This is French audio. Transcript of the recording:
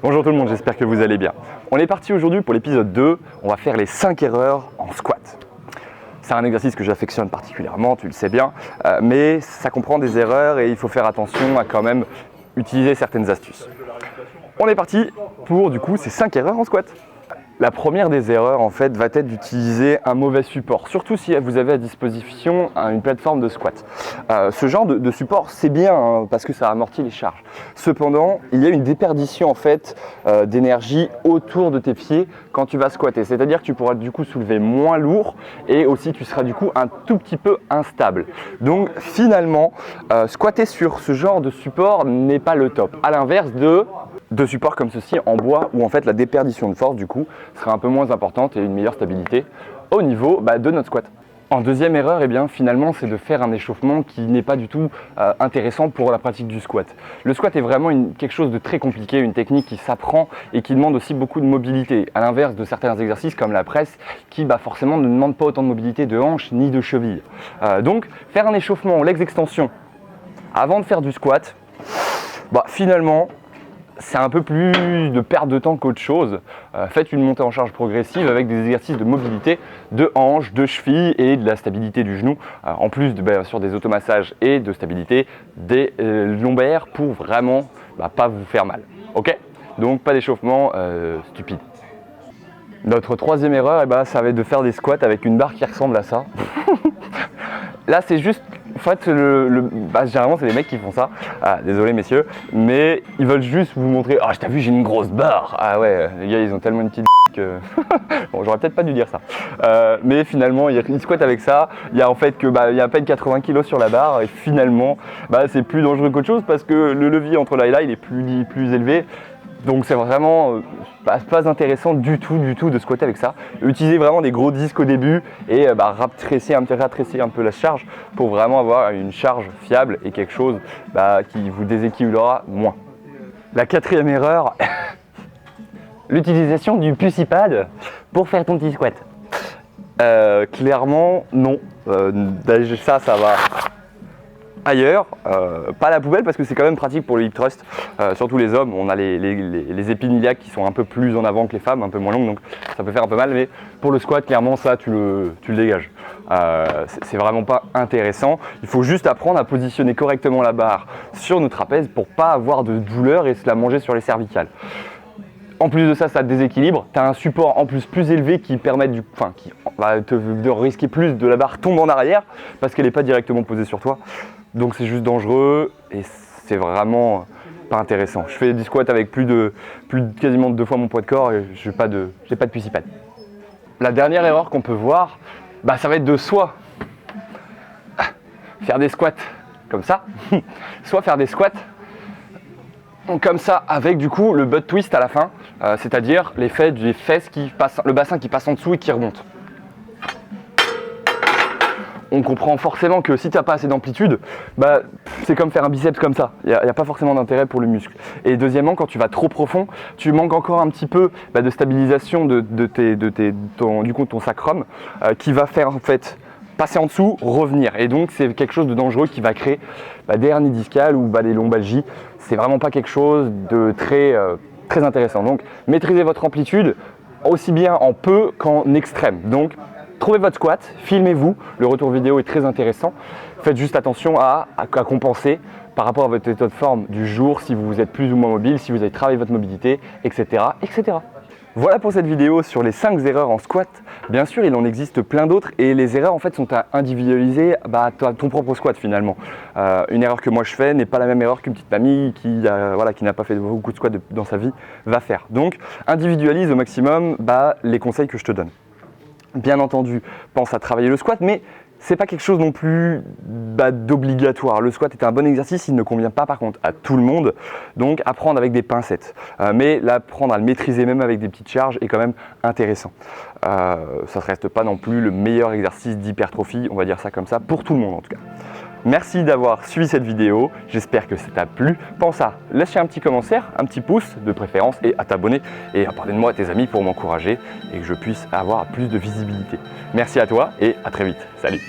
Bonjour tout le monde, j'espère que vous allez bien. On est parti aujourd'hui pour l'épisode 2, on va faire les 5 erreurs en squat. C'est un exercice que j'affectionne particulièrement, tu le sais bien, mais ça comprend des erreurs et il faut faire attention à quand même utiliser certaines astuces. On est parti pour du coup ces 5 erreurs en squat. La première des erreurs en fait va être d'utiliser un mauvais support, surtout si vous avez à disposition une plateforme de squat. Ce genre de support c'est bien hein, parce que ça amortit les charges. Cependant, il y a une déperdition en fait d'énergie autour de tes pieds quand tu vas squatter. C'est-à-dire que tu pourras du coup soulever moins lourd et aussi tu seras du coup un tout petit peu instable. Donc finalement, squatter sur ce genre de support n'est pas le top. À l'inverse de supports comme ceci en bois où en fait la déperdition de force du coup sera un peu moins importante et une meilleure stabilité au niveau de notre squat. En deuxième erreur, finalement, c'est de faire un échauffement qui n'est pas du tout intéressant pour la pratique du squat. Le squat est vraiment quelque chose de très compliqué, une technique qui s'apprend et qui demande aussi beaucoup de mobilité, à l'inverse de certains exercices comme la presse qui forcément ne demandent pas autant de mobilité de hanche ni de cheville. Donc, faire un échauffement ou legs extension avant de faire du squat, finalement, c'est un peu plus de perte de temps qu'autre chose. Faites une montée en charge progressive avec des exercices de mobilité, de hanche, de cheville et de la stabilité du genou, en plus bien sûr des automassages et de stabilité des lombaires pour vraiment pas vous faire mal. Ok ? Donc pas d'échauffement stupide. Notre troisième erreur, ça va être de faire des squats avec une barre qui ressemble à ça. Là, c'est juste, en fait, généralement, c'est les mecs qui font ça. Désolé, messieurs, mais ils veulent juste vous montrer. Ah, t'as vu, j'ai une grosse barre. Ah ouais, les gars, ils ont tellement une petite que. Bon, j'aurais peut-être pas dû dire ça. Mais finalement, ils squattent avec ça. Il y a en fait il y a à peine 80 kg sur la barre et finalement, c'est plus dangereux qu'autre chose parce que le levier entre là et là, il est plus élevé. Donc c'est vraiment pas intéressant du tout de squatter avec ça. Utilisez vraiment des gros disques au début et ratrécir un peu la charge pour vraiment avoir une charge fiable et quelque chose qui vous déséquilibrera moins. La quatrième erreur, l'utilisation du pussy-pad pour faire ton petit squat. Clairement non, ça va ailleurs, pas à la poubelle parce que c'est quand même pratique pour le hip thrust, surtout les hommes, on a les épines iliaques qui sont un peu plus en avant que les femmes, un peu moins longues, donc ça peut faire un peu mal, mais pour le squat, clairement ça tu le dégages. C'est vraiment pas intéressant, il faut juste apprendre à positionner correctement la barre sur nos trapèzes pour pas avoir de douleur et se la manger sur les cervicales. En plus de ça, ça te déséquilibre. Tu as un support en plus élevé qui permet qui va de risquer plus de la barre tombe en arrière parce qu'elle n'est pas directement posée sur toi. Donc c'est juste dangereux et c'est vraiment pas intéressant. Je fais du squat avec plus de quasiment 2 fois mon poids de corps et j'ai pas de pussy-pad. La dernière erreur qu'on peut voir, ça va être de soit faire des squats comme ça, soit faire des squats comme ça avec du coup le butt twist à la fin, c'est-à-dire l'effet des fesses qui passent, le bassin qui passe en dessous et qui remonte. On comprend forcément que si tu n'as pas assez d'amplitude, c'est comme faire un biceps comme ça. Il n'y a pas forcément d'intérêt pour le muscle. Et deuxièmement, quand tu vas trop profond, tu manques encore un petit peu de stabilisation de ton sacrum qui va faire en fait passer en dessous, revenir. Et donc c'est quelque chose de dangereux qui va créer des hernies discales ou des lombalgies. C'est vraiment pas quelque chose de très intéressant. Donc maîtrisez votre amplitude aussi bien en peu qu'en extrême. Donc trouvez votre squat, filmez-vous, le retour vidéo est très intéressant. Faites juste attention à compenser par rapport à votre état de forme du jour, si vous êtes plus ou moins mobile, si vous avez travaillé votre mobilité, etc. etc. Voilà pour cette vidéo sur les 5 erreurs en squat. Bien sûr, il en existe plein d'autres et les erreurs en fait sont à individualiser à ton propre squat finalement. Une erreur que moi je fais n'est pas la même erreur qu'une petite mamie qui n'a pas fait beaucoup de squat dans sa vie va faire. Donc individualise au maximum les conseils que je te donne. Bien entendu, pense à travailler le squat, mais c'est pas quelque chose non plus d'obligatoire. Le squat est un bon exercice, il ne convient pas par contre à tout le monde, donc apprendre avec des pincettes. Mais apprendre à le maîtriser même avec des petites charges est quand même intéressant. Ça ne reste pas non plus le meilleur exercice d'hypertrophie, on va dire ça comme ça, pour tout le monde en tout cas. Merci d'avoir suivi cette vidéo, j'espère que ça t'a plu. Pense à lâcher un petit commentaire, un petit pouce de préférence et à t'abonner et à parler de moi à tes amis pour m'encourager et que je puisse avoir plus de visibilité. Merci à toi et à très vite. Salut!